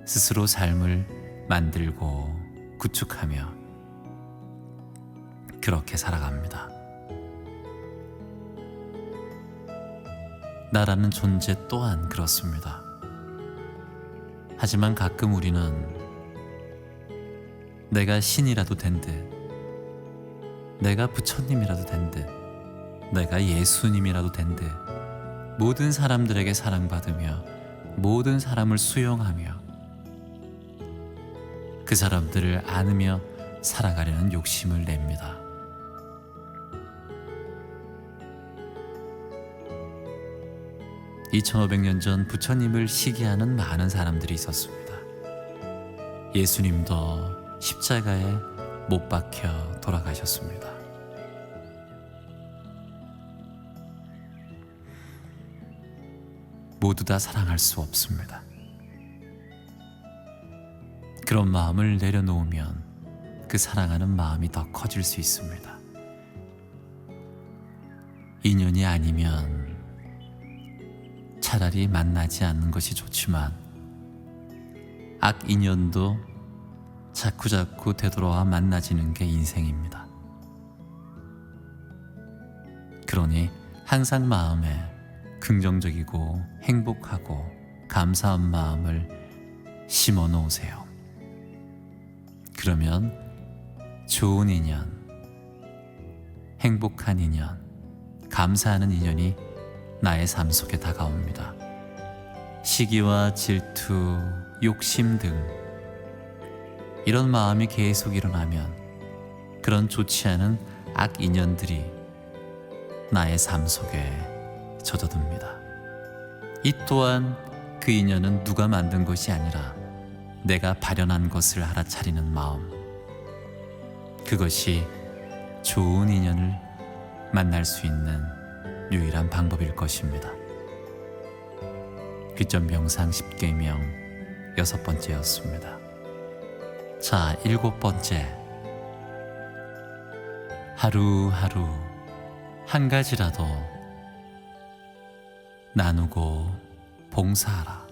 스스로 삶을 만들고 구축하며 그렇게 살아갑니다. 나라는 존재 또한 그렇습니다. 하지만 가끔 우리는 내가 신이라도 된 듯, 내가 부처님이라도 된 듯, 내가 예수님이라도 된 듯, 모든 사람들에게 사랑받으며 모든 사람을 수용하며 그 사람들을 안으며 살아가려는 욕심을 냅니다. (2500년) 전 부처님을 시기하는 많은 사람들이 있었습니다. 예수님도 십자가에 못 박혀 돌아가셨습니다. 모두 다 사랑할 수 없습니다. 그런 마음을 내려놓으면 그 사랑하는 마음이 더 커질 수 있습니다. 인연이 아니면 차라리 만나지 않는 것이 좋지만 악인연도 자꾸자꾸 되돌아와 만나지는 게 인생입니다. 그러니 항상 마음에 긍정적이고 행복하고 감사한 마음을 심어 놓으세요. 그러면 좋은 인연, 행복한 인연, 감사하는 인연이 나의 삶 속에 다가옵니다. 시기와 질투, 욕심 등 이런 마음이 계속 일어나면 그런 좋지 않은 악인연들이 나의 삶 속에 젖어듭니다. 이 또한 그 인연은 누가 만든 것이 아니라 내가 발현한 것을 알아차리는 마음, 그것이 좋은 인연을 만날 수 있는 유일한 방법일 것입니다. 귀점 명상 10계명 6번째였습니다. 자, 7번째. 하루하루 한 가지라도 나누고 봉사하라.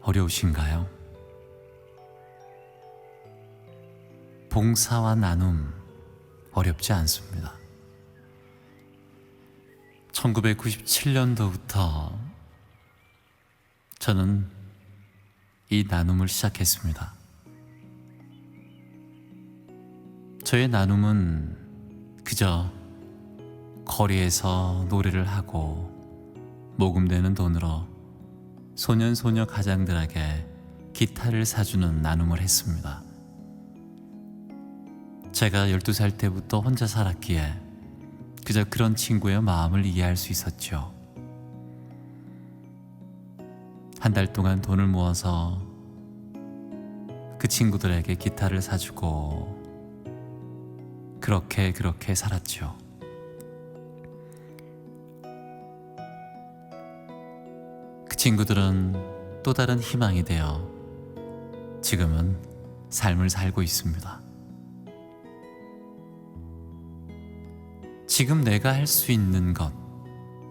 어려우신가요? 봉사와 나눔 어렵지 않습니다. 1997년도부터 저는 이 나눔을 시작했습니다. 저의 나눔은 그저 거리에서 노래를 하고 모금되는 돈으로 소년소녀 가장들에게 기타를 사주는 나눔을 했습니다. 제가 12살 때부터 혼자 살았기에 그저 그런 친구의 마음을 이해할 수 있었죠. 한 달 동안 돈을 모아서 그 친구들에게 기타를 사주고 그렇게 살았죠. 그 친구들은 또 다른 희망이 되어 지금은 삶을 살고 있습니다. 지금 내가 할 수 있는 것,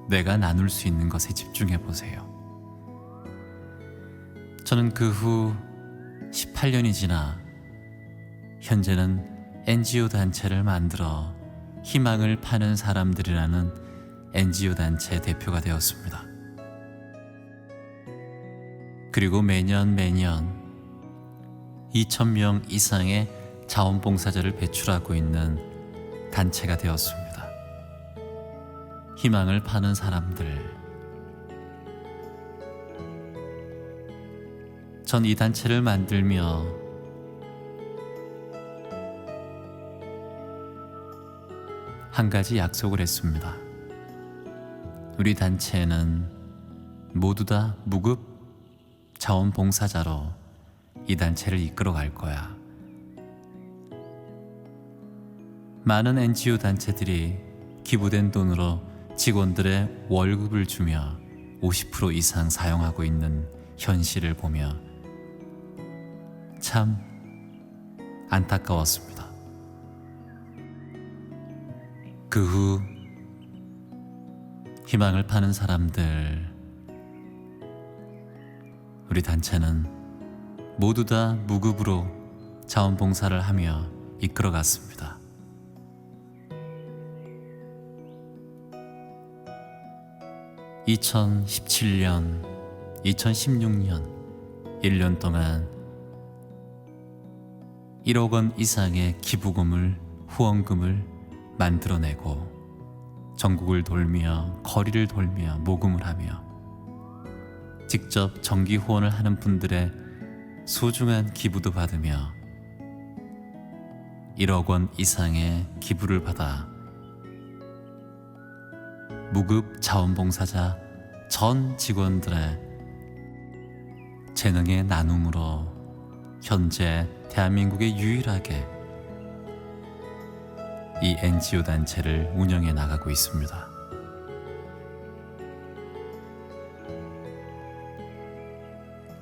내가 나눌 수 있는 것에 집중해 보세요. 저는 그 후 18년이 지나 현재는 NGO 단체를 만들어 희망을 파는 사람들이라는 NGO 단체 대표가 되었습니다. 그리고 매년 2,000명 이상의 자원봉사자를 배출하고 있는 단체가 되었습니다. 희망을 파는 사람들. 전 이 단체를 만들며 한 가지 약속을 했습니다. 우리 단체는 모두 다 무급 자원봉사자로 이 단체를 이끌어 갈 거야. 많은 NGO 단체들이 기부된 돈으로 직원들의 월급을 주며 50% 이상 사용하고 있는 현실을 보며 참 안타까웠습니다. 그 후 희망을 파는 사람들, 우리 단체는 모두 다 무급으로 자원봉사를 하며 이끌어갔습니다. (2017년) 2016년 1년 동안 1억 원 이상의 기부금을, 후원금을 만들어내고 전국을 돌며 거리를 돌며 모금을 하며 직접 정기 후원을 하는 분들의 소중한 기부도 받으며 1억 원 이상의 기부를 받아 무급 자원봉사자 전 직원들의 재능의 나눔으로 현재 대한민국에 유일하게 이 NGO 단체를 운영해 나가고 있습니다.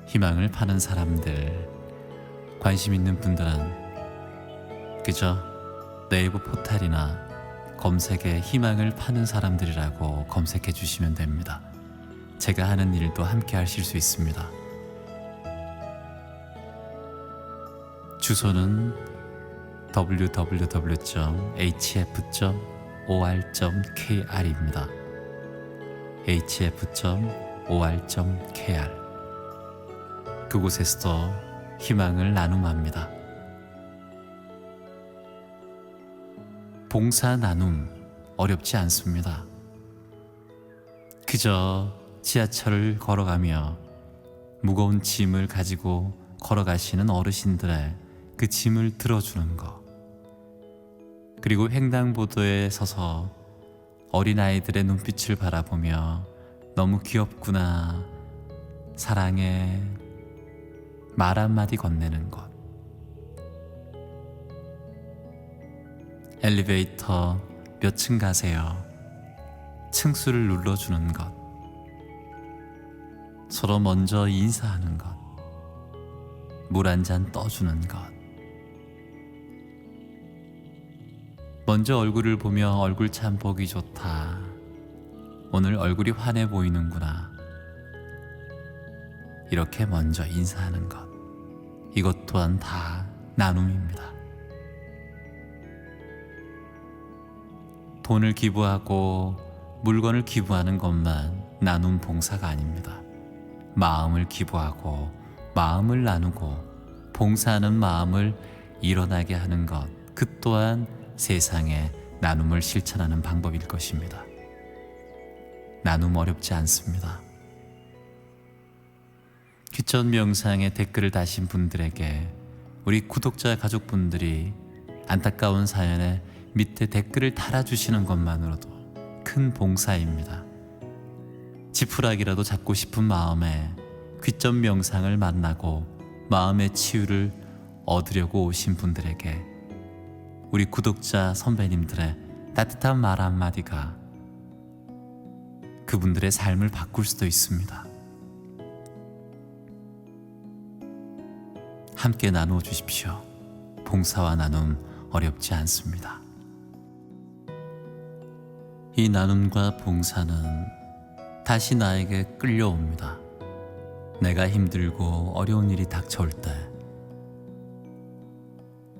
희망을 파는 사람들, 관심 있는 분들은 그저 네이버 포털이나 검색에 희망을 파는 사람들이라고 검색해 주시면 됩니다. 제가 하는 일도 함께 하실 수 있습니다. 주소는 www.hf.or.kr입니다. hf.or.kr 그곳에서도 희망을 나눔합니다. 봉사 나눔 어렵지 않습니다. 그저 지하철을 걸어가며 무거운 짐을 가지고 걸어가시는 어르신들의 그 짐을 들어주는 것, 그리고 횡단보도에 서서 어린아이들의 눈빛을 바라보며 너무 귀엽구나, 사랑해, 말 한마디 건네는 것, 엘리베이터 몇 층 가세요? 층수를 눌러주는 것, 서로 먼저 인사하는 것, 물 한 잔 떠주는 것, 먼저 얼굴을 보며 얼굴 참 보기 좋다, 오늘 얼굴이 환해 보이는구나, 이렇게 먼저 인사하는 것, 이것 또한 다 나눔입니다. 돈을 기부하고 물건을 기부하는 것만 나눔 봉사가 아닙니다. 마음을 기부하고 마음을 나누고 봉사하는 마음을 일어나게 하는 것, 그 또한 세상에 나눔을 실천하는 방법일 것입니다. 나눔 어렵지 않습니다. 귀천 명상에 댓글을 다신 분들에게 우리 구독자 가족분들이 안타까운 사연에 밑에 댓글을 달아주시는 것만으로도 큰 봉사입니다. 지푸라기라도 잡고 싶은 마음에 귀점 명상을 만나고 마음의 치유를 얻으려고 오신 분들에게 우리 구독자 선배님들의 따뜻한 말 한마디가 그분들의 삶을 바꿀 수도 있습니다. 함께 나누어 주십시오. 봉사와 나눔 어렵지 않습니다. 이 나눔과 봉사는 다시 나에게 끌려옵니다. 내가 힘들고 어려운 일이 닥쳐올 때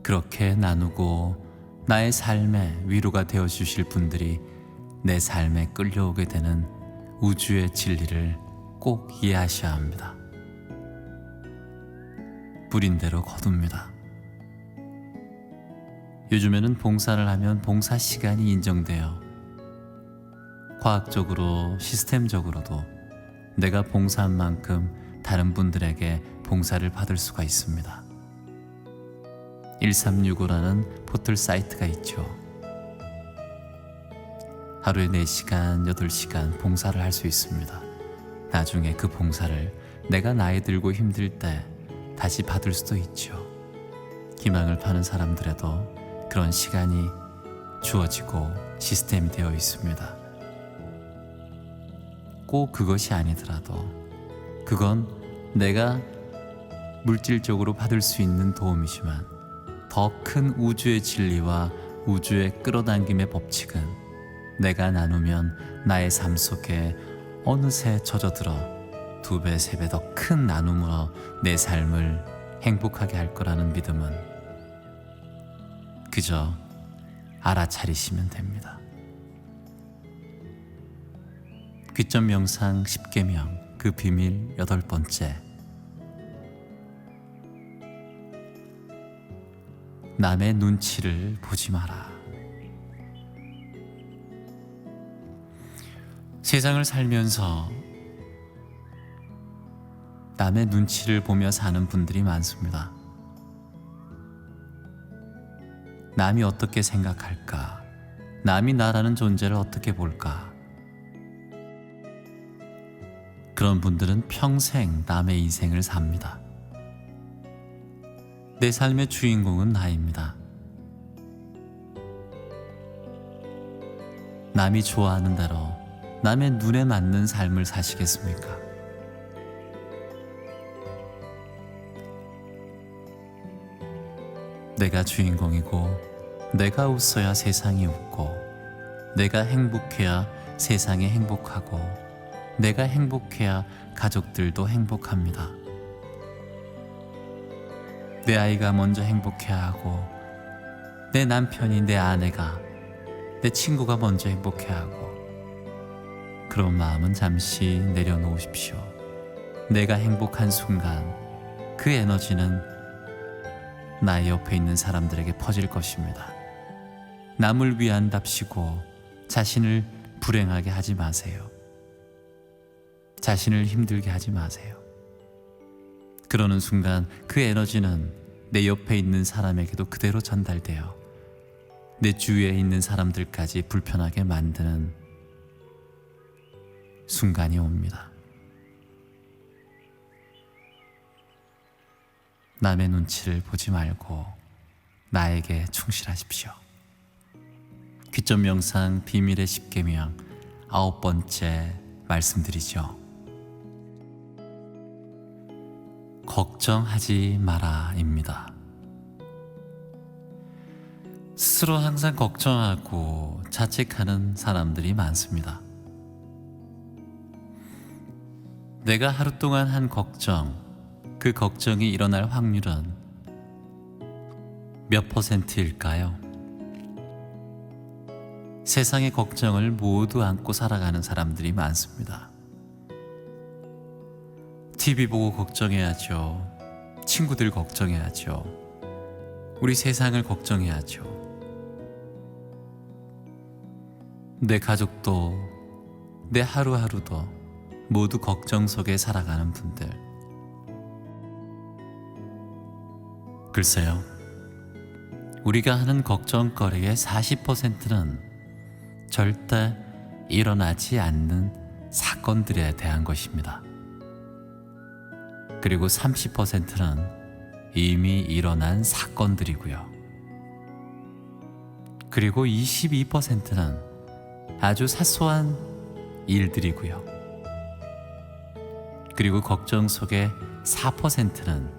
그렇게 나누고 나의 삶에 위로가 되어 주실 분들이 내 삶에 끌려오게 되는 우주의 진리를 꼭 이해하셔야 합니다. 뿌린 대로 거둡니다. 요즘에는 봉사를 하면 봉사 시간이 인정되어 과학적으로 시스템적으로도 내가 봉사한 만큼 다른 분들에게 봉사를 받을 수가 있습니다. 1365라는 포털 사이트가 있죠. 하루에 4시간, 8시간 봉사를 할 수 있습니다. 나중에 그 봉사를 내가 나이 들고 힘들 때 다시 받을 수도 있죠. 희망을 파는 사람들에도 그런 시간이 주어지고 시스템이 되어 있습니다. 꼭 그것이 아니더라도 그건 내가 물질적으로 받을 수 있는 도움이지만 더 큰 우주의 진리와 우주의 끌어당김의 법칙은 내가 나누면 나의 삶 속에 어느새 젖어들어 2배, 3배 더 큰 나눔으로 내 삶을 행복하게 할 거라는 믿음은 그저 알아차리시면 됩니다. 귀점 명상 10계명 그 비밀 8번째, 남의 눈치를 보지 마라. 세상을 살면서 남의 눈치를 보며 사는 분들이 많습니다. 남이 어떻게 생각할까? 남이 나라는 존재를 어떻게 볼까? 그런 분들은 평생 남의 인생을 삽니다. 내 삶의 주인공은 나입니다. 남이 좋아하는 대로 남의 눈에 맞는 삶을 사시겠습니까? 내가 주인공이고 내가 웃어야 세상이 웃고 내가 행복해야 세상이 행복하고 내가 행복해야 가족들도 행복합니다. 내 아이가 먼저 행복해야 하고 내 남편이 내 아내가 내 친구가 먼저 행복해야 하고 그런 마음은 잠시 내려놓으십시오. 내가 행복한 순간 그 에너지는 나의 옆에 있는 사람들에게 퍼질 것입니다. 남을 위한답시고 자신을 불행하게 하지 마세요. 자신을 힘들게 하지 마세요. 그러는 순간 그 에너지는 내 옆에 있는 사람에게도 그대로 전달되어 내 주위에 있는 사람들까지 불편하게 만드는 순간이 옵니다. 남의 눈치를 보지 말고 나에게 충실하십시오. 귀점 명상 비밀의 10계명 9번째 말씀드리죠. 걱정하지 마라입니다. 스스로 항상 걱정하고 자책하는 사람들이 많습니다. 내가 하루 동안 한 걱정, 그 걱정이 일어날 확률은 몇 %일까요? 세상의 걱정을 모두 안고 살아가는 사람들이 많습니다. TV 보고 걱정해야죠. 친구들 걱정해야죠. 우리 세상을 걱정해야죠. 내 가족도 내 하루하루도 모두 걱정 속에 살아가는 분들. 글쎄요, 우리가 하는 걱정거리의 40%는 절대 일어나지 않는 사건들에 대한 것입니다. 그리고 30%는 이미 일어난 사건들이고요. 그리고 22%는 아주 사소한 일들이고요. 그리고 걱정 속의 4%는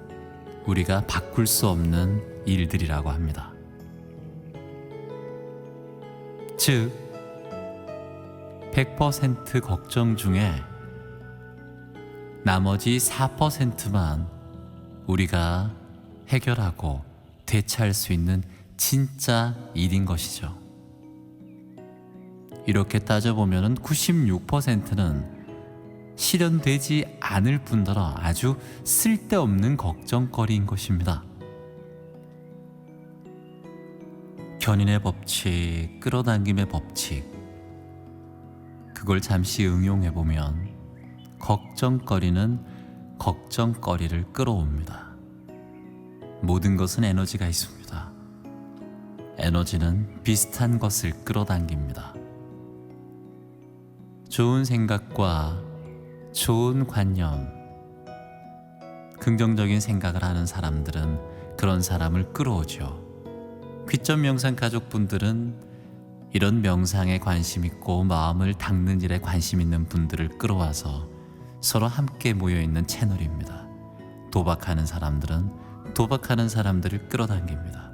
우리가 바꿀 수 없는 일들이라고 합니다. 즉 100% 걱정 중에 나머지 4%만 우리가 해결하고 대체할 수 있는 진짜 일인 것이죠. 이렇게 따져보면 96%는 실현되지 않을 뿐더러 아주 쓸데없는 걱정거리인 것입니다. 견인의 법칙, 끌어당김의 법칙, 그걸 잠시 응용해보면 걱정거리는 걱정거리를 끌어옵니다. 모든 것은 에너지가 있습니다. 에너지는 비슷한 것을 끌어당깁니다. 좋은 생각과 좋은 관념, 긍정적인 생각을 하는 사람들은 그런 사람을 끌어오죠. 귀점 명상 가족분들은 이런 명상에 관심 있고 마음을 닦는 일에 관심 있는 분들을 끌어와서 서로 함께 모여있는 채널입니다. 도박하는 사람들은 도박하는 사람들을 끌어당깁니다.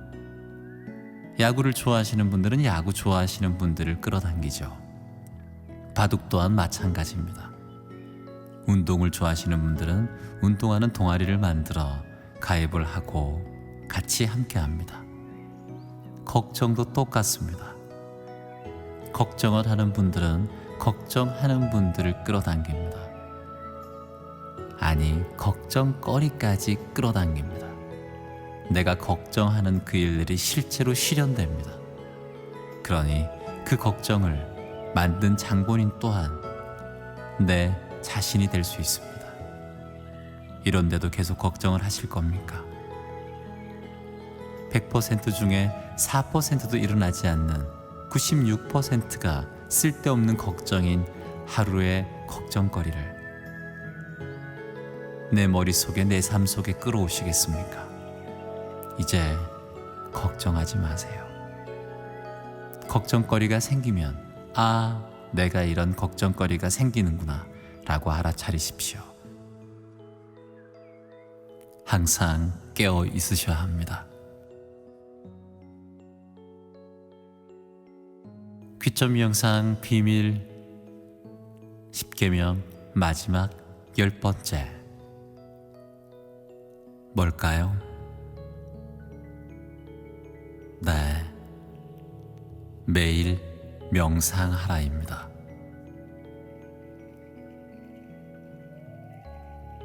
야구를 좋아하시는 분들은 야구 좋아하시는 분들을 끌어당기죠. 바둑 또한 마찬가지입니다. 운동을 좋아하시는 분들은 운동하는 동아리를 만들어 가입을 하고 같이 함께 합니다. 걱정도 똑같습니다. 걱정을 하는 분들은 걱정하는 분들을 끌어당깁니다. 아니, 걱정거리까지 끌어당깁니다. 내가 걱정하는 그 일들이 실제로 실현됩니다. 그러니 그 걱정을 만든 장본인 또한 내 자신이 될 수 있습니다. 이런데도 계속 걱정을 하실 겁니까? 100% 중에 4%도 일어나지 않는 96%가 쓸데없는 걱정인 하루의 걱정거리를 내 머릿속에, 내 삶 속에 끌어오시겠습니까? 이제 걱정하지 마세요. 걱정거리가 생기면 아, 내가 이런 걱정거리가 생기는구나 라고 알아차리십시오. 항상 깨어 있으셔야 합니다. 귀점 영상 비밀 10계명 마지막 10번째. 뭘까요? 네, 매일 명상하라입니다.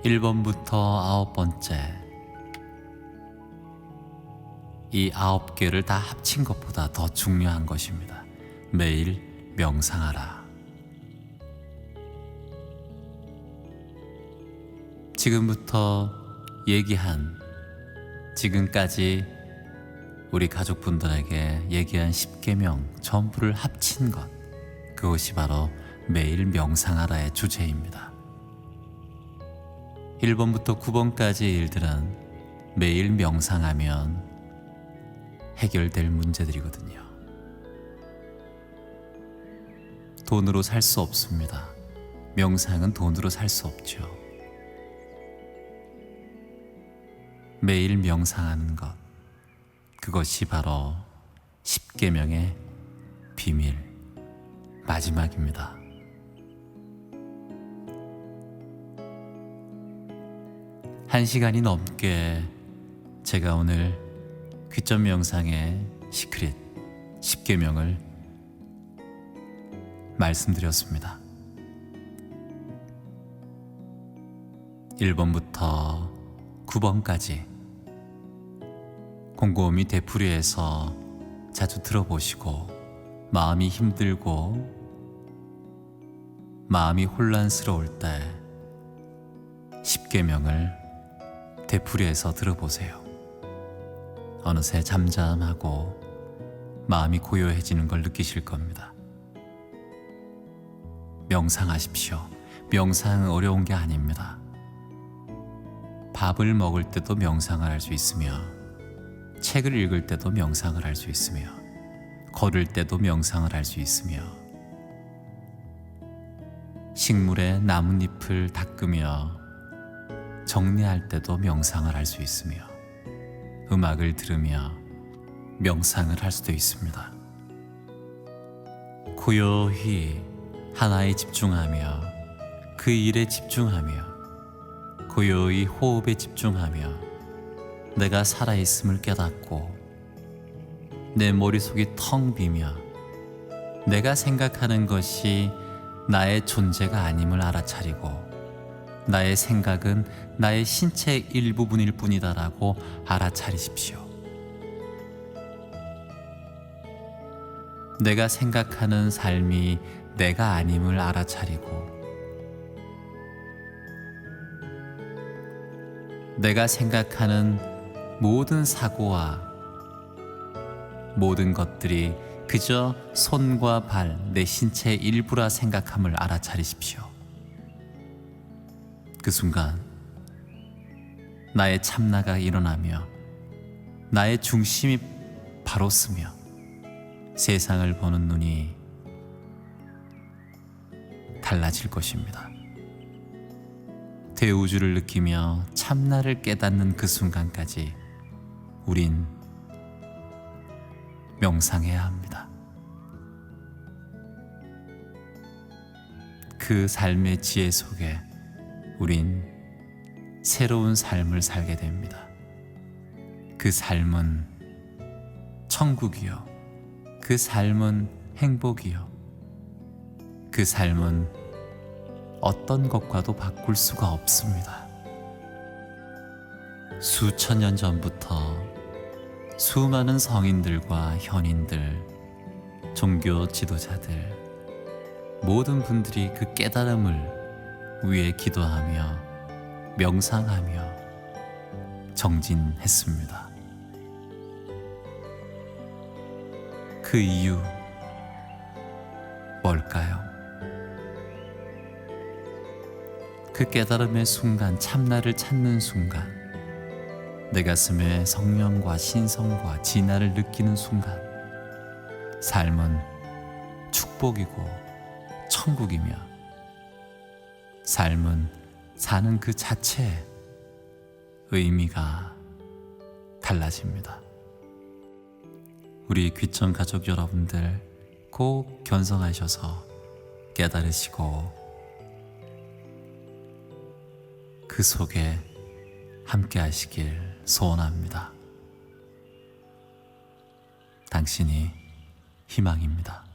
1번부터 9번째. 이 9개를 다 합친 것보다 더 중요한 것입니다. 매일 명상하라. 지금부터 얘기한, 지금까지 우리 가족분들에게 얘기한 10계명 전부를 합친 것, 그것이 바로 매일 명상하라의 주제입니다. 1번부터 9번까지의 일들은 매일 명상하면 해결될 문제들이거든요. 돈으로 살 수 없습니다. 명상은 돈으로 살 수 없죠. 매일 명상하는 것, 그것이 바로 10계명의 비밀 마지막입니다. 한 시간이 넘게 제가 오늘 귀점 명상의 시크릿 10계명을 말씀드렸습니다. 1번부터 9번까지 곰곰이 되풀이해서 자주 들어보시고, 마음이 힘들고 마음이 혼란스러울 때 10계명을 되풀이해서 들어보세요. 어느새 잠잠하고 마음이 고요해지는 걸 느끼실 겁니다. 명상하십시오. 명상은 어려운 게 아닙니다. 밥을 먹을 때도 명상을 할 수 있으며, 책을 읽을 때도 명상을 할 수 있으며, 걸을 때도 명상을 할 수 있으며, 식물의 나뭇잎을 닦으며 정리할 때도 명상을 할 수 있으며, 음악을 들으며 명상을 할 수도 있습니다. 고요히 하나에 집중하며 그 일에 집중하며 고요히 호흡에 집중하며 내가 살아있음을 깨닫고 내 머릿속이 텅 비며 내가 생각하는 것이 나의 존재가 아님을 알아차리고 나의 생각은 나의 신체의 일부분일 뿐이다라고 알아차리십시오. 내가 생각하는 삶이 내가 아님을 알아차리고 내가 생각하는 모든 사고와 모든 것들이 그저 손과 발, 내 신체의 일부라 생각함을 알아차리십시오. 그 순간 나의 참나가 일어나며 나의 중심이 바로 서며 세상을 보는 눈이 달라질 것입니다. 대우주를 느끼며 참나를 깨닫는 그 순간까지 우린 명상해야 합니다. 그 삶의 지혜 속에 우린 새로운 삶을 살게 됩니다. 그 삶은 천국이요, 그 삶은 행복이요, 그 삶은 어떤 것과도 바꿀 수가 없습니다. 수천 년 전부터 수많은 성인들과 현인들, 종교 지도자들, 모든 분들이 그 깨달음을 위에 기도하며 명상하며 정진했습니다. 그 이유 뭘까요? 그 깨달음의 순간, 참나를 찾는 순간, 내 가슴에 성령과 신성과 진화를 느끼는 순간, 삶은 축복이고 천국이며, 삶은 사는 그 자체에 의미가 달라집니다. 우리 귀천 가족 여러분들 꼭 견성하셔서 깨달으시고 그 속에 함께 하시길 소원합니다. 당신이 희망입니다.